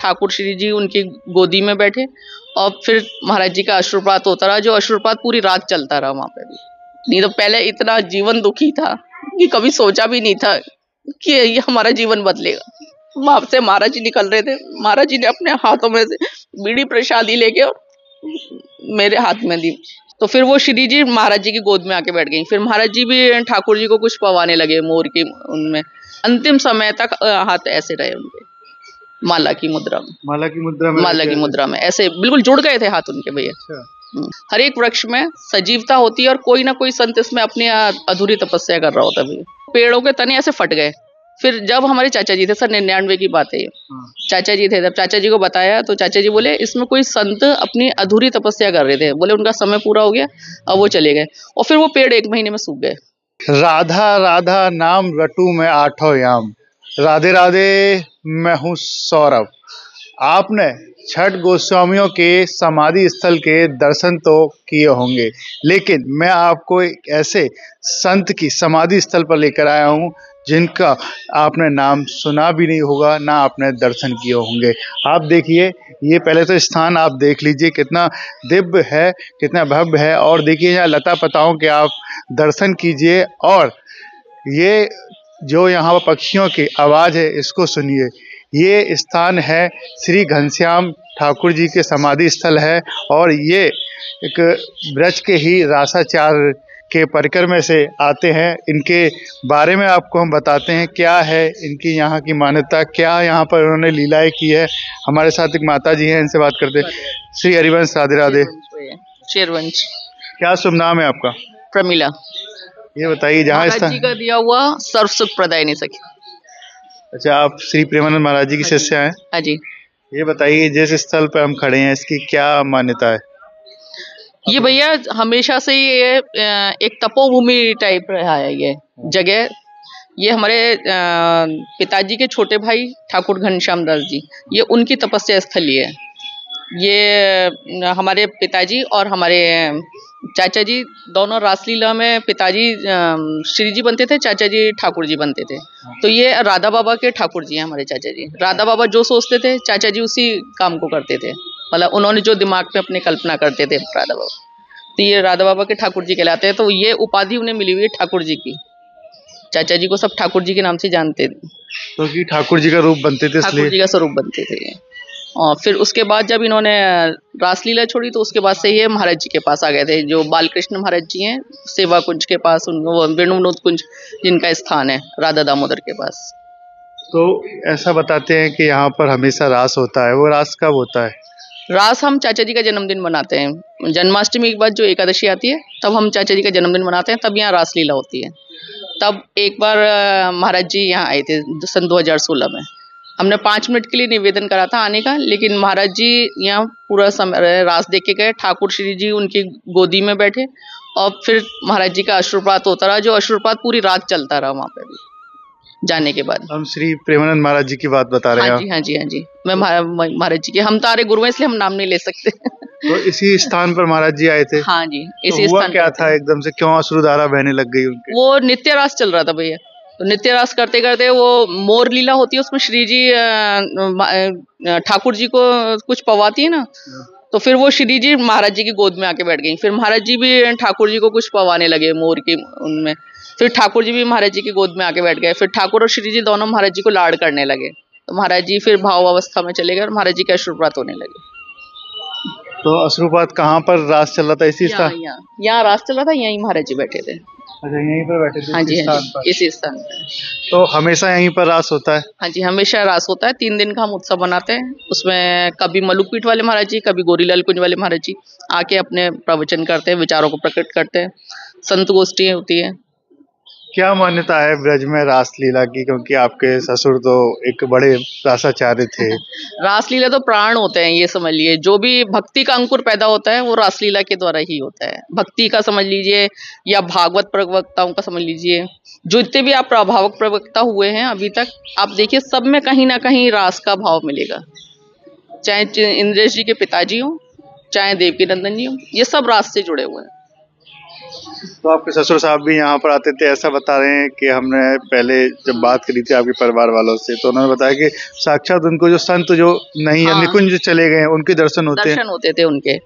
ठाकुर श्री जी उनकी गोदी में बैठे और फिर महाराज जी का अश्रुपात होता रहा, जो अश्रुपात पूरी रात चलता रहा वहां पे भी। नहीं तो पहले इतना जीवन दुखी था कि कभी सोचा भी नहीं था कि ये हमारा जीवन बदलेगा। वहां से महाराज जी निकल रहे थे, महाराज जी ने अपने हाथों में से बीड़ी प्रसादी लेके और मेरे हाथ में दी। तो फिर वो श्री जी महाराज जी की गोद में आके बैठ गई। फिर महाराज जी भी ठाकुर जी को कुछ पवाने लगे मोर की उनमें। अंतिम समय तक हाथ ऐसे रहे उनके, माला की मुद्रा में। माला की मुद्रा में, माला की मुद्रा में ऐसे बिल्कुल जुड़ गए थे हाथ उनके भैया। अच्छा। हर एक वृक्ष में सजीवता होती है और कोई ना कोई संत इसमें अपनी अधूरी तपस्या कर रहा होता है भैया। पेड़ों के तने ऐसे फट गए। फिर जब हमारे चाचा जी थे, सर 99 की बात है ये, चाचा जी थे, जब चाचा जी को बताया तो चाचा जी बोले इसमें कोई संत अपनी अधूरी तपस्या कर रहे थे, बोले उनका समय पूरा हो गया अब वो चले गए। और फिर वो पेड़ 1 महीने में सूख गए। राधा राधा नाम रटू में आठों याम, राधे राधे मैं हूँ सौरभ। आपने छठ गोस्वामियों के समाधि स्थल के दर्शन तो किए होंगे, लेकिन मैं आपको एक ऐसे संत की समाधि स्थल पर लेकर आया हूँ जिनका आपने नाम सुना भी नहीं होगा, ना आपने दर्शन किए होंगे। आप देखिए, ये पहले तो स्थान आप देख लीजिए कितना दिव्य है, कितना भव्य है। और देखिए यहाँ लता पताओं के आप दर्शन कीजिए, और ये जो यहाँ पर पक्षियों की आवाज़ है इसको सुनिए। ये स्थान है श्री घनश्याम ठाकुर जी के समाधि स्थल है, और ये एक ब्रज के ही रासाचार के परिकर में से आते हैं। इनके बारे में आपको हम बताते हैं क्या है इनकी यहाँ की मान्यता, क्या यहाँ पर उन्होंने लीलाएं की है। हमारे साथ एक माता जी हैं, इनसे बात करते हैं। श्री हरिवंश, राधे राधे। शेरवंश। क्या शुभ नाम है आपका? प्रमिला। ये बताइए, जहाँ महाराज जी का दिया हुआ सर्व सुख प्रदाय नहीं सके। अच्छा, आप श्री प्रेमानंद महाराज जी की शिष्या हैं? हाँ जी। ये बताइए, जिस स्थल पर हम खड़े हैं इसकी क्या मान्यता है? ये भैया हमेशा से ये एक तपोभूमि टाइप रहा है ये जगह। ये हमारे पिताजी के छोटे भाई ठाकुर घनश्याम दास जी, ये उनकी तपस्या स्थल ही है। ये हमारे पिताजी और हमारे चाचा जी दोनों रासलीला में, पिताजी श्री जी बनते थे, चाचा जी ठाकुर जी बनते थे। तो ये राधा बाबा के ठाकुर जी हैं हमारे चाचा जी। राधा बाबा जो सोचते थे चाचा जी उसी काम को करते थे, मतलब उन्होंने जो दिमाग में अपने कल्पना करते थे राधा बाबा, तो ये राधा बाबा के ठाकुर जी कहलाते हैं। तो ये उपाधि उन्हें मिली हुई है ठाकुर जी की। चाचा जी को सब ठाकुर जी के नाम से जानते थे, क्योंकि ठाकुर जी का रूप बनते थे, ठाकुर जी का स्वरूप बनते थे। और फिर उसके बाद जब इन्होंने रासलीला छोड़ी तो उसके बाद से ये महाराज जी के पास आ गए थे, जो बालकृष्ण महाराज जी हैं सेवा कुंज के पास, उनको वेणुविनोद कुंज जिनका स्थान है राधा दामोदर के पास। तो ऐसा बताते हैं कि यहाँ पर हमेशा रास होता है, वो रास कब होता है? रास हम चाचा जी का जन्मदिन मनाते हैं, जन्माष्टमी के बाद जो एकादशी आती है तब हम चाचा जी का जन्मदिन मनाते हैं, तब यहाँ रासलीला होती है। तब एक बार महाराज जी यहाँ आए थे सन 2016 में। हमने 5 मिनट के लिए निवेदन करा था आने का, लेकिन महाराज जी यहाँ पूरा समय रास देख के गए। ठाकुर श्री जी उनकी गोदी में बैठे और फिर महाराज जी का अश्रुपात होता रहा, जो अश्रुपात पूरी रात चलता रहा वहाँ पे भी जाने के बाद। हम श्री प्रेमानंद महाराज जी की बात बता रहे हैं। हाँ जी, हाँ जी, हाँ जी। मैं महाराज जी के, हम तारे गुरु हैं इसलिए हम नाम नहीं ले सकते। तो इसी स्थान पर महाराज जी आए थे? हाँ जी, इसी तो हुआ स्थान क्या था एकदम से, क्यों अश्रुधारा बहने लग गई उनके? वो नित्य रास चल रहा था भैया। तो नित्य रास करते करते वो मोर लीला होती है, उसमें श्री जी ठाकुर जी को कुछ पवाती है ना, तो फिर वो श्री जी महाराज जी की गोद में आके बैठ गई। फिर महाराज जी भी ठाकुर जी को कुछ पवाने लगे मोर की उनमें। फिर ठाकुर जी भी महाराज जी की गोद में आके बैठ गए। फिर ठाकुर और श्री जी दोनों महाराज जी को लाड़ करने लगे। तो महाराज जी फिर भाव अवस्था में चले गए और महाराज जी के अश्रुपात होने लगे। तो अश्रुपात कहाँ पर रास चल रहा था? इसी स्थान? यहाँ रास चल रहा था, यहीं महाराज जी बैठे थे। अच्छा, यहीं पर बैठे थे? हाँ जी, हाँ जी, इसी स्थान पर। तो हमेशा यहीं पर रास होता है? हाँ जी, हमेशा रास होता है। 3 दिन का हम उत्सव बनाते हैं। उसमें कभी मलुकपीठ वाले महाराज जी, कभी गोरीलाल कुंज वाले महाराज जी आके अपने प्रवचन करते हैं, विचारों को प्रकट करते हैं, संत गोष्ठी होती है। क्या मान्यता है ब्रज में रासलीला की, क्योंकि आपके ससुर तो एक बड़े रासाचार्य थे? रासलीला तो प्राण होते हैं, ये समझ लीजिए। जो भी भक्ति का अंकुर पैदा होता है वो रासलीला के द्वारा ही होता है। भक्ति का समझ लीजिए या भागवत प्रवक्ताओं का समझ लीजिए, जो जितने भी आप प्रभावक प्रवक्ता हुए हैं अभी तक, आप देखिए सब में कहीं ना कहीं रास का भाव मिलेगा। चाहे इंद्रेश जी के पिताजी हो, चाहे देवकी नंदन जी हो, ये सब रास से जुड़े हुए हैं। तो आपके ससुर साहब भी यहाँ पर आते थे, ऐसा बता रहे हैं कि हमने पहले जब बात करी थी आपके परिवार वालों से, तो उन्होंने बताया कि साक्षात उनको जो संत जो नहीं है, हाँ। निकुंज चले गए हैं, उनके दर्शन होते हैं। दर्शन होते थे उनके,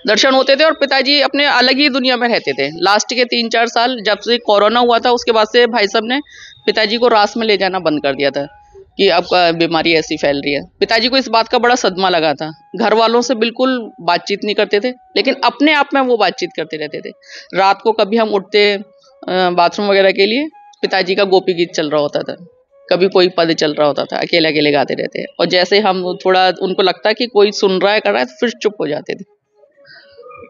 दर्शन होते थे। और पिताजी अपने अलग ही दुनिया में रहते थे। लास्ट के 3-4 साल जब से कोरोना हुआ था, उसके बाद से भाई साहब ने पिताजी को रास में ले जाना बंद कर दिया था कि अब बीमारी ऐसी फैल रही है। पिताजी को इस बात का बड़ा सदमा लगा था। घर वालों से बिल्कुल बातचीत नहीं करते थे, लेकिन अपने आप में वो बातचीत करते रहते थे। रात को कभी हम उठते बाथरूम वगैरह के लिए, पिताजी का गोपी गीत चल रहा होता था, कभी कोई पद चल रहा होता था, अकेले अकेले गाते रहते। और जैसे हम थोड़ा उनको लगता है कि कोई सुन रहा है, कर रहा है, तो फिर चुप हो जाते थे।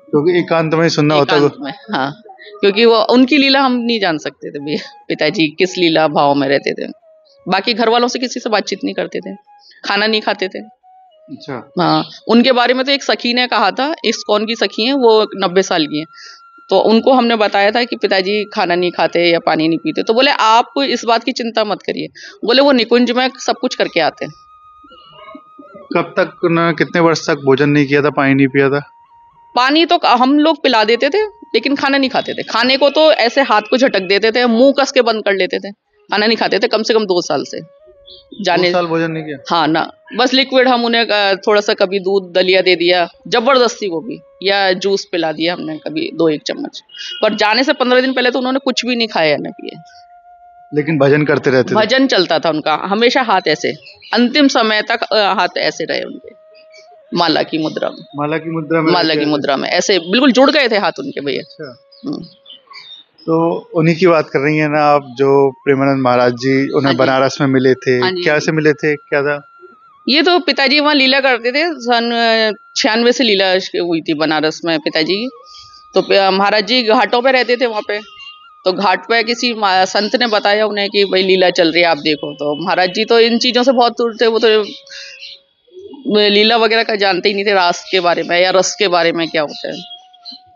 क्योंकि एकांत में सुनना होता है। एकांत में, हाँ, क्योंकि वो उनकी लीला हम नहीं जान सकते थे भैया, पिताजी किस लीला भाव में रहते थे। बाकी घर वालों से किसी से बातचीत नहीं करते थे, खाना नहीं खाते थे। अच्छा। हाँ, उनके बारे में तो एक सखी ने कहा था, इस्कॉन की सखी है, वो 90 साल की है, तो उनको हमने बताया था कि पिताजी खाना नहीं खाते या पानी नहीं पीते, तो बोले आप इस बात की चिंता मत करिए, बोले वो निकुंज में सब कुछ करके आते हैं। कब तक ना, कितने वर्ष तक भोजन नहीं किया था, पानी नहीं पिया था? पानी तो हम लोग पिला देते थे, लेकिन खाना नहीं खाते थे। खाने को तो ऐसे हाथ को झटक देते थे, मुंह कस के बंद कर लेते थे, खाना नहीं खाते थे कम से कम 2 साल से। 2 साल भोजन नहीं किया? हाँ ना, बस लिक्विड हम उन्हें थोड़ा सा कभी दूध दलिया दे दिया जबरदस्ती को भी, या जूस पिला दिया हमने कभी 2-1 चम्मच। पर जाने से 15 दिन पहले तो उन्होंने कुछ भी नहीं खाया न पिए। लेकिन भजन करते रहते थे? भजन चलता था उनका हमेशा, हाथ ऐसे, अंतिम समय तक हाथ ऐसे रहे उनके, माला की मुद्रा में। माला की मुद्रा में? माला की मुद्रा में ऐसे बिल्कुल जुड़ गए थे हाथ उनके भैया। अच्छा। तो उन्हीं की बात कर रही हैं ना आप, जो प्रेमानंद महाराज जी उन्हें बनारस में मिले थे, क्या से मिले थे, क्या था? ये तो पिताजी वहाँ लीला करते थे, सन 96 से लीला हुई थी बनारस में पिताजी की। तो महाराज जी घाटों पे रहते थे वहाँ पे, तो घाट पे किसी संत ने बताया उन्हें कि भाई लीला चल रही है, आप देखो। तो महाराज जी तो इन चीजों से बहुत दूर थे, वो तो लीला वगैरह का जानते ही नहीं थे, रास के बारे में या रस के बारे में क्या होता है।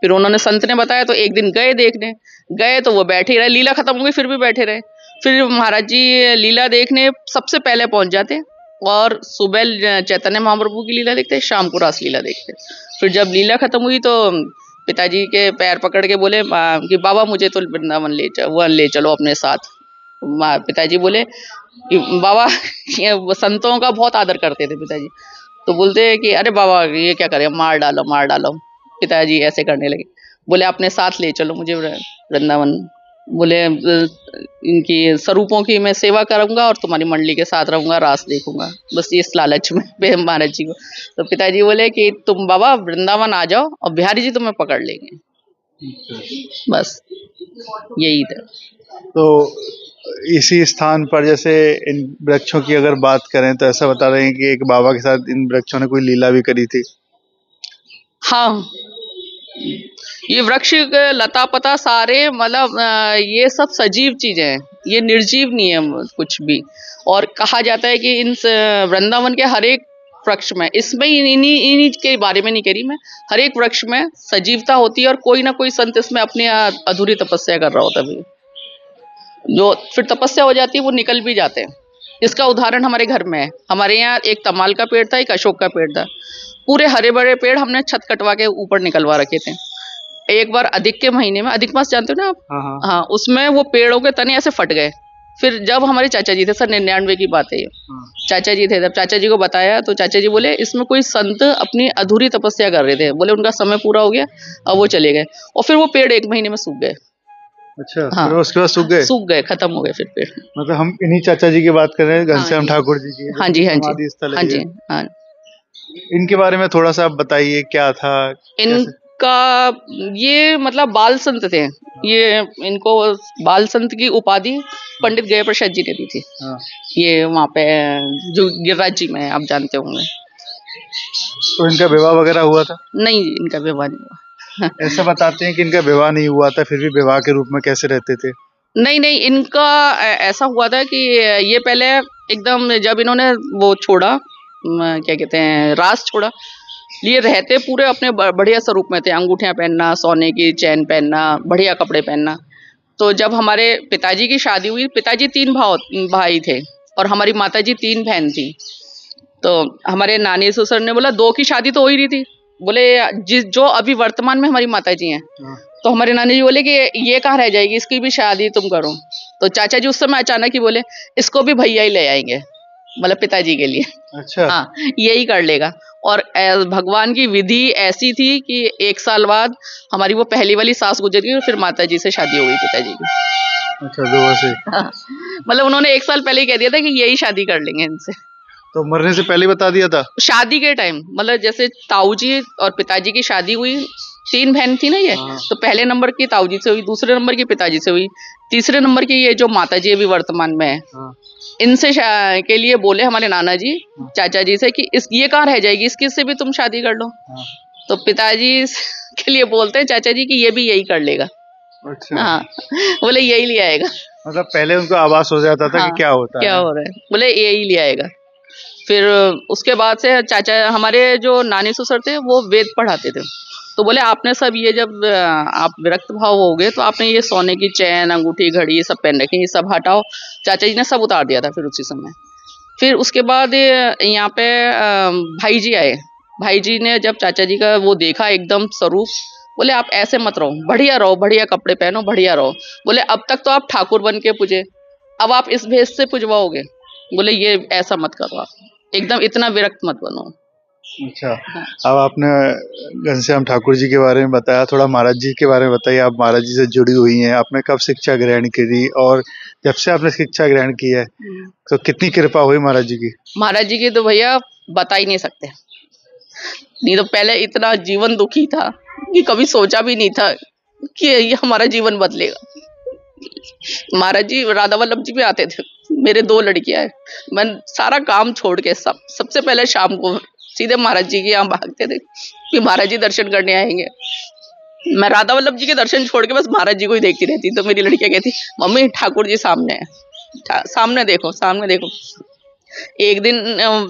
फिर उन्होंने संत ने बताया, तो एक दिन गए देखने, गए तो वो बैठे ही रहे, लीला खत्म हो गई फिर भी बैठे रहे। फिर महाराज जी लीला देखने सबसे पहले पहुंच जाते, और सुबह चैतन्य महाप्रभु की लीला देखते, शाम को रास लीला देखते। फिर जब लीला खत्म हुई तो पिताजी के पैर पकड़ के बोले कि बाबा मुझे तो वृंदावन ले चलो अपने साथ। पिताजी बोले कि बाबा, वो संतों का बहुत आदर करते थे पिताजी, तो बोलते कि अरे बाबा ये क्या करें, मार डालो मार डालो। पिताजी ऐसे करने लगे, बोले अपने साथ ले चलो मुझे वृंदावन। बोले इनकी स्वरूपों की मैं सेवा करूंगा और तुम्हारी मंडली के साथ रहूंगा, रास देखूंगा, बस इस लालच में महाराज जी को। तो पिताजी बोले कि तुम बाबा वृंदावन आ जाओ और बिहारी जी तुम्हें पकड़ लेंगे, बस यही था। तो इसी स्थान पर जैसे इन वृक्षों की अगर बात करें, तो ऐसा बता रहे हैं कि एक बाबा के साथ इन वृक्षों ने कोई लीला भी करी थी। हाँ, ये वृक्ष लता पता सारे मतलब ये सब सजीव चीजें हैं, ये निर्जीव नहीं है कुछ भी। और कहा जाता है कि इन वृंदावन के हर एक वृक्ष में, इसमें इन्हीं के बारे में नहीं कह रही मैं, हर एक वृक्ष में सजीवता होती है, और कोई ना कोई संत इसमें अपनी अधूरी तपस्या कर रहा होता है, जो फिर तपस्या हो जाती है वो निकल भी जाते हैं। इसका उदाहरण हमारे घर में है। हमारे यहाँ एक तमाल का पेड़ था, एक अशोक का पेड़ था, पूरे हरे भरे पेड़ हमने छत कटवा के ऊपर निकलवा रखे थे। एक बार अधिक के महीने में, अधिक मास जानते हो ना आप? हाँ, उसमें वो पेड़ों के तने ऐसे फट गए। फिर जब हमारे चाचा जी थे, सर 99 की बात है ये, चाचा जी थे, जब चाचा जी को बताया तो चाचा जी बोले इसमें कोई संत अपनी अधूरी तपस्या कर रहे थे, बोले उनका समय पूरा हो गया, अब वो चले गए। और फिर वो पेड़ 1 महीने में सूख गए। अच्छा। हाँ, फिर उसके बाद सूख गए, खत्म हो गए फिर पेड़। मतलब हम इन्हीं चाचा जी की बात कर रहे हैं, घनश्याम ठाकुर जी की। हाँ जी, हाँ जी, हाँ जी, हाँ। इनके बारे में थोड़ा सा आप बताइए, क्या था इनका? ये मतलब बाल संत थे, ये इनको बाल संत की उपाधि पंडित गया प्रसाद जी ने दी थी। हाँ। ये वहाँ पे जो गिरिराज जी में आप जानते होंगे। तो इनका विवाह वगैरह हुआ था? नहीं, इनका विवाह नहीं हुआ। ऐसा बताते हैं कि इनका विवाह नहीं हुआ था, फिर भी विवाह के रूप में कैसे रहते थे? नहीं, इनका ऐसा हुआ था कि ये पहले एकदम जब इन्होंने वो छोड़ा, क्या कहते हैं, रास छोड़ा, ये रहते पूरे अपने बढ़िया स्वरूप में थे, अंगूठियां पहनना, सोने की चैन पहनना, बढ़िया कपड़े पहनना। तो जब हमारे पिताजी की शादी हुई, पिताजी 3 भाई थे और हमारी माताजी 3 बहन थी। तो हमारे नानी ससुर ने बोला 2 की शादी तो हो ही रही थी, बोले जो अभी वर्तमान में हमारी माताजी हैं तो हमारे नानी जी बोले कि ये कहाँ रह जाएगी, इसकी भी शादी तुम करो। तो चाचा जी उस समय अचानक ही बोले इसको भी भैया ही ले आएंगे, मतलब पिताजी के लिए। अच्छा। हाँ, यही कर लेगा। और भगवान की विधि ऐसी थी कि 1 साल बाद हमारी वो पहली वाली सास गुजर गई और फिर माता जी से शादी हो गई पिताजी की। अच्छा, दो से। हाँ, मतलब उन्होंने 1 साल पहले ही कह दिया था कि यही शादी कर लेंगे इनसे। तो मरने से पहले बता दिया था? शादी के टाइम, मतलब जैसे ताऊ जी और पिताजी की शादी हुई, 3 बहन थी ना ये। हाँ। तो पहले नंबर की ताऊ जी से हुई, दूसरे नंबर की पिताजी से हुई, तीसरे नंबर की ये जो माता जी अभी वर्तमान में है, हाँ। इनसे के लिए बोले हमारे नाना जी चाचा जी से कि इस ये कहाँ रह जाएगी, इसकी से भी तुम शादी कर लो। हाँ। तो पिताजी के लिए बोलते हैं चाचा जी कि ये भी यही कर लेगा। अच्छा। हाँ, बोले यही ले आएगा। मतलब पहले उनको आभास हो जाता था हाँ, कि क्या होता क्या है। हो रहा है, बोले यही ले आएगा। फिर उसके बाद से चाचा हमारे जो नानी ससुर थे वो वेद पढ़ाते थे। तो बोले आपने सब ये जब आप विरक्त भाव हो गए तो आपने ये सोने की चैन अंगूठी घड़ी ये सब पहन रखी, ये सब हटाओ। चाचा जी ने सब उतार दिया था फिर उसी समय। फिर उसके बाद यहाँ पे भाई जी आए। भाई जी ने जब चाचा जी का वो देखा एकदम स्वरूप, बोले आप ऐसे मत रहो, बढ़िया कपड़े पहनो, बढ़िया रहो। बोले अब तक तो आप ठाकुर बन के पूजे, अब आप इस भेष से पुजवाओगे। बोले ये ऐसा मत करो, आप एकदम इतना विरक्त मत बनो। अच्छा। हाँ। अब आपने घनश्याम ठाकुर जी के बारे में बताया, थोड़ा महाराज जी के बारे में बताइए। आप महाराज जी से जुड़ी हुई हैं, आपने कब शिक्षा ग्रहण करी और जब से आपने शिक्षा ग्रहण की है तो कितनी कृपा हुई महाराज जी की? महाराज जी की तो भैया बता ही नहीं सकते। नहीं तो पहले इतना जीवन दुखी था कि कभी सोचा भी नहीं था कि ये हमारा जीवन बदलेगा। महाराज जी राधा वल्लभ जी भी आते थे, मेरे 2 लड़कियां हैं। मैं सारा काम छोड़ के सबसे पहले शाम को सीधे महाराज जी के यहाँ भागते थे कि महाराज जी दर्शन करने आएंगे। मैं राधा वल्लभ जी के दर्शन छोड़ के बस महाराज जी को ही देखती रहती। तो मेरी लड़कियां कहती मम्मी ठाकुर जी सामने है, सामने देखो, सामने देखो। एक दिन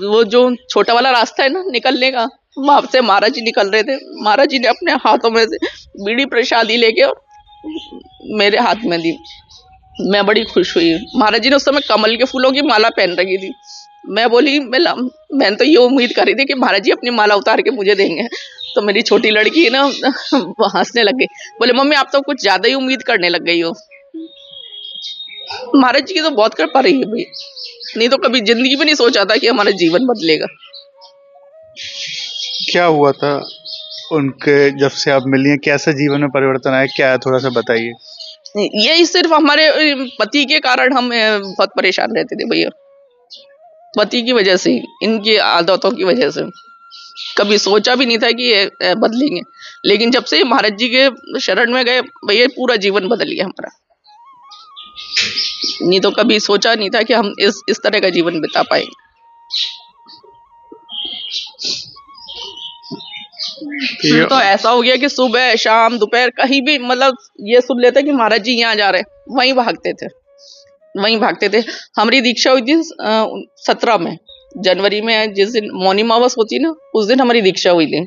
वो जो छोटा वाला रास्ता है ना निकलने का, वहां से महाराज जी निकल रहे थे। महाराज जी ने अपने हाथों में से बीड़ी प्रसादी लेके और मेरे हाथ में दी। मैं बड़ी खुश हुई। महाराज जी ने उस समय कमल के फूलों की माला पहन रखी थी। मैं बोली मैंने तो ये उम्मीद करी थी कि महाराज जी अपनी माला उतार के मुझे देंगे। तो मेरी छोटी लड़की है ना वो हंसने लग गई, बोले मम्मी आप तो कुछ ज्यादा ही उम्मीद करने लग गई हो। महाराज जी की तो बहुत कृपा रही है भाई, नहीं तो कभी जिंदगी में नहीं सोचा था कि हमारा जीवन बदलेगा। क्या हुआ था उनके जब से आप मिली हैं, कैसा जीवन में परिवर्तन आया, क्या है थोड़ा सा बताइए। यही सिर्फ हमारे पति के कारण हम बहुत परेशान रहते थे भैया, पति की वजह से, इनकी आदतों की वजह से। कभी सोचा भी नहीं था कि ये बदलेंगे, लेकिन जब से महाराज जी के शरण में गए भैया पूरा जीवन बदल गया हमारा। नहीं तो कभी सोचा नहीं था कि हम इस तरह का जीवन बिता पाएंगे। फिर तो ऐसा हो गया कि सुबह शाम दोपहर कहीं भी मतलब ये सुन लेते कि महाराज जी यहाँ जा रहे, वहीं भागते थे। हमारी दीक्षा हुई थी 17 में जनवरी में, जिस दिन मौनी अमावस होती ना उस दिन हमारी दीक्षा हुई थी।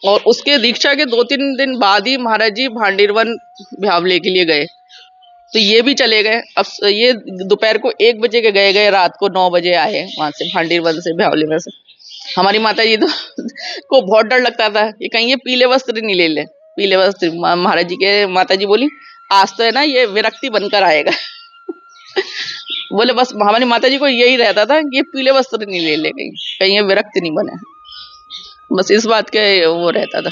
और उसके दीक्षा के 2-3 दिन बाद ही महाराज जी भांडीरवन ब्यावले के लिए गए। तो ये भी चले गए। अब ये दोपहर को 1 बजे के गए, रात को 9 बजे आए वहां से भांडीरवन से ब्यावले में से। हमारी माता जी तो को बहुत डर लगता था कि कहीं ये पीले वस्त्र नहीं ले ले। पीले वस्त्र महाराज जी के माता जी बोली आज तो है ना ये विरक्ति बनकर आएगा। बोले बस हमारी माता जी को यही रहता था कि ये पीले वस्त्र नहीं ले ले, कहीं ये विरक्ति नहीं बने, बस इस बात के वो रहता था।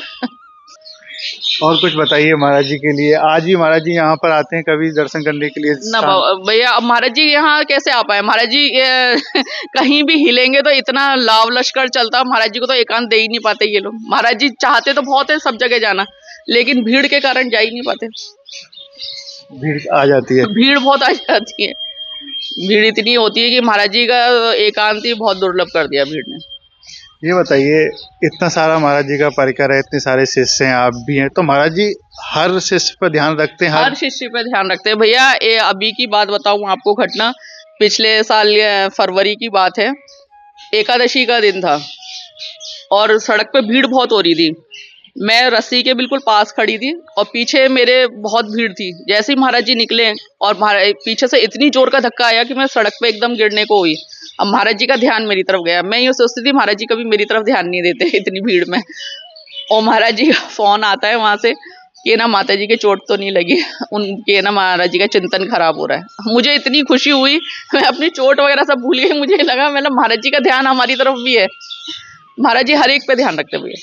और कुछ बताइए महाराज जी के लिए। आज भी महाराज जी यहाँ पर आते हैं कभी दर्शन करने के लिए? ना भैया अब महाराज जी यहाँ कैसे आ पाए। महाराज जी कहीं भी हिलेंगे तो इतना लाव लश्कर चलता, महाराज जी को तो एकांत दे ही नहीं पाते ये लोग। महाराज जी चाहते तो बहुत है सब जगह जाना, लेकिन भीड़ के कारण जा ही नहीं पाते। भीड़ आ जाती है, भीड़ बहुत आ जाती है। भीड़ इतनी होती है कि महाराज जी का एकांत ही बहुत दुर्लभ कर दिया भीड़ ने। ये बताइए इतना सारा महाराज जी का परिकर है, इतने सारे शिष्य हैं, आप भी हैं, तो महाराज जी हर शिष्य पर ध्यान रखते हैं? हर शिष्य पर ध्यान रखते हैं भैया। ये अभी की बात बताऊं आपको घटना, पिछले साल फरवरी की बात है। एकादशी का दिन था और सड़क पे भीड़ बहुत हो रही थी। मैं रस्सी के बिल्कुल पास खड़ी थी और पीछे मेरे बहुत भीड़ थी। जैसे ही महाराज जी निकले और पीछे से इतनी जोर का धक्का आया कि मैं सड़क पे एकदम गिरने को हुई। अब महाराज जी का ध्यान मेरी तरफ गया। मैं ये सोचती थी महाराज जी कभी मेरी तरफ ध्यान नहीं देते इतनी भीड़ में। और महाराज जी का फोन आता है वहां से, कि ना माता जी के चोट तो नहीं लगी, उनके ना महाराज जी का चिंतन खराब हो रहा है। मुझे इतनी खुशी हुई, मैं अपनी चोट वगैरह सब भूल गई। मुझे लगा मतलब महाराज जी का ध्यान हमारी तरफ भी है। महाराज जी हर एक पे ध्यान रखते हुए,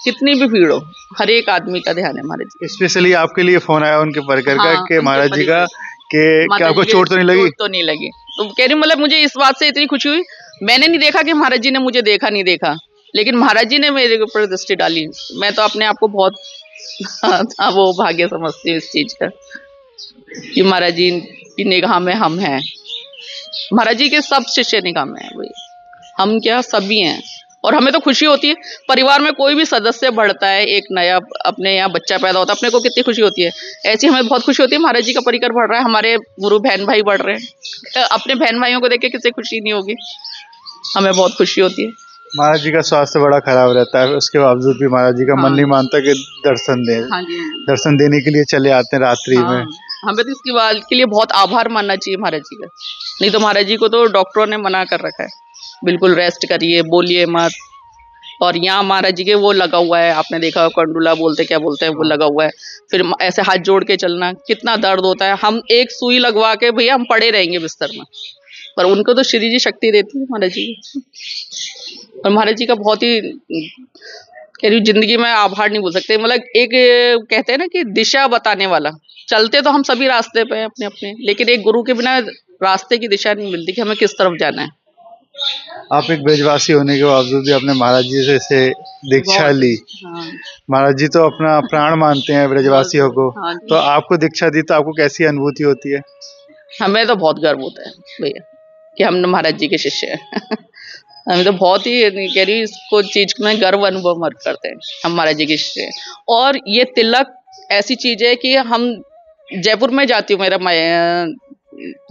कितनी भी भीड़ हो, हर एक आदमी का ध्यान है महाराज जी। स्पेशली आपके लिए फोन आया उनके परिकर का हाँ, कि उनके महाराज जी का कि माता आपको जी के चोट तो नहीं लगी? चोट तो नहीं लगी। तो कह रही मतलब मुझे इस बात से इतनी खुशी हुई, मैंने नहीं देखा कि महाराज जी ने मुझे देखा नहीं देखा, लेकिन महाराज जी ने मेरे ऊपर दृष्टि डाली। मैं तो अपने आप को बहुत वो भाग्य समझती हूँ इस चीज का कि महाराज जी की निगाह में हम हैं। महाराज जी के सब शिष्य निगाह में है वही, हम क्या सभी हैं। और हमें तो खुशी होती है, परिवार में कोई भी सदस्य बढ़ता है, एक नया अपने यहाँ बच्चा पैदा होता है, अपने को कितनी खुशी होती है। ऐसी हमें बहुत खुशी होती है, महाराज जी का परिकर बढ़ रहा है, हमारे गुरु बहन भाई बढ़ रहे हैं। अपने बहन भाइयों को देख के किसी खुशी नहीं होगी, हमें बहुत खुशी होती है। महाराज जी का स्वास्थ्य बड़ा खराब रहता है, उसके बावजूद भी महाराज जी का मन नहीं मानता कि दर्शन दें। हाँ जी, दर्शन देने के लिए चले आते हैं रात्रि में। हमें तो इसकी बात के लिए बहुत आभार मानना चाहिए महाराज जी का। नहीं तो महाराज जी को तो डॉक्टरों ने मना कर रखा है, बिल्कुल रेस्ट करिए, बोलिए मत। और यहाँ महाराज जी के वो लगा हुआ है, आपने देखा कंडूला बोलते क्या बोलते हैं, वो लगा हुआ है। फिर ऐसे हाथ जोड़ के चलना, कितना दर्द होता है। हम एक सुई लगवा के भैया हम पड़े रहेंगे बिस्तर में, पर उनको तो श्री जी शक्ति देती है महाराज जी। और महाराज जी का बहुत ही कह रही हूँ जिंदगी में आभार नहीं बोल सकते। मतलब एक कहते हैं ना कि दिशा बताने वाला। चलते तो हम सभी रास्ते पे हैं अपने अपने, लेकिन एक गुरु के बिना रास्ते की दिशा नहीं मिलती कि हमें किस तरफ जाना है। आप एक ब्रजवासी होने के बावजूद भी अपने महाराज जी से दीक्षा ली। हाँ। महाराज जी तो अपना प्राण मानते हैं ब्रजवासियों को। हाँ, तो आपको दीक्षा दी तो आपको कैसी अनुभूति होती है? हमें तो बहुत गर्व होता है भैया कि हम महाराज जी के शिष्य हैं। हमें तो बहुत ही कह रही इसको चीज में गर्व अनुभव करते हैं, हम महाराज जी के शिष्य हैं। और ये तिलक ऐसी चीज है कि हम जयपुर में जाती हूँ,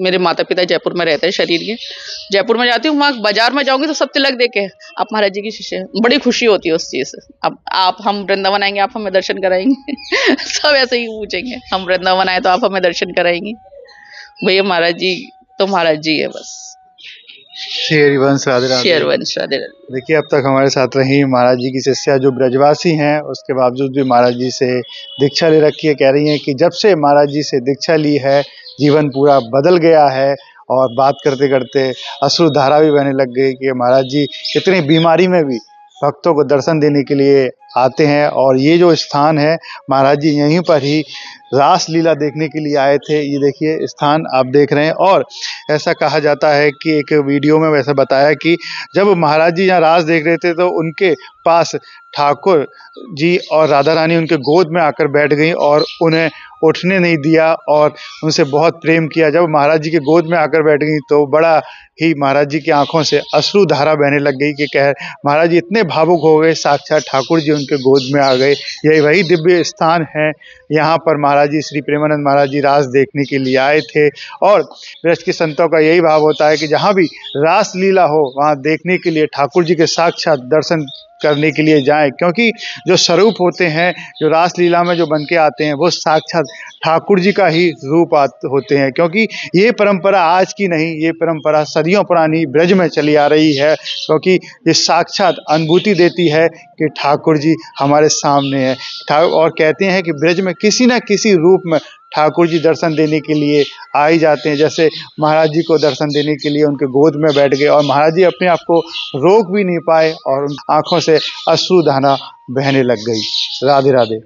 मेरे माता पिता जयपुर में रहते हैं शरीर के, जयपुर में जाती हूँ, वहाँ बाजार में जाऊंगी तो सब तिलक देके आप महाराज जी की शिष्य हैं। बड़ी खुशी होती है उस चीज से। अब आप हम वृंदावन आएंगे, आप हमें दर्शन कराएंगे। सब ऐसे ही पूछेंगे, हम वृंदावन आए तो आप हमें दर्शन कराएंगे। भैया महाराज जी तो महाराज जी है बस। शेरवंश राधे राधे। शेरवंश राधे राधे। देखिए अब तक हमारे साथ रही महाराज जी की शिष्या जो ब्रजवासी हैं, उसके बावजूद भी महाराज जी से दीक्षा ले रखी है। कह रही हैं कि जब से महाराज जी से दीक्षा ली है जीवन पूरा बदल गया है। और बात करते करते अश्रुधारा भी बहने लग गई कि महाराज जी कितनी बीमारी में भी भक्तों को दर्शन देने के लिए आते हैं। और ये जो स्थान है, महाराज जी यहीं पर ही रास लीला देखने के लिए आए थे। ये देखिए स्थान आप देख रहे हैं। और ऐसा कहा जाता है कि एक वीडियो में वैसे बताया कि जब महाराज जी यहाँ रास देख रहे थे तो उनके पास ठाकुर जी और राधा रानी उनके गोद में आकर बैठ गई और उन्हें उठने नहीं दिया और उनसे बहुत प्रेम किया। जब महाराज जी के गोद में आकर बैठ गई तो बड़ा ही महाराज जी की आंखों से अश्रुधारा बहने लग गई कि कह महाराज जी इतने भावुक हो गए, साक्षात ठाकुर जी उनके गोद में आ गए। यही वही दिव्य स्थान है, यहाँ पर महाराज जी श्री प्रेमानंद महाराज जी रास देखने के लिए आए थे। और ब्रज के संतों का यही भाव होता है कि जहाँ भी रास लीला हो वहाँ देखने के लिए ठाकुर जी के साक्षात दर्शन करने के लिए जाएं, क्योंकि जो स्वरूप होते हैं, जो रास लीला में जो बन के आते हैं, वो साक्षात ठाकुर जी का ही रूप होते हैं। क्योंकि ये परंपरा आज की नहीं, ये परंपरा सदियों पुरानी ब्रज में चली आ रही है। क्योंकि ये साक्षात अनुभूति देती है कि ठाकुर जी हमारे सामने है। और कहते हैं कि ब्रज में किसी न किसी रूप में ठाकुर जी दर्शन देने के लिए आ ही जाते हैं। जैसे महाराज जी को दर्शन देने के लिए उनके गोद में बैठ गए और महाराज जी अपने आप को रोक भी नहीं पाए और उन आँखों से अश्रुधारा बहने लग गई। राधे राधे।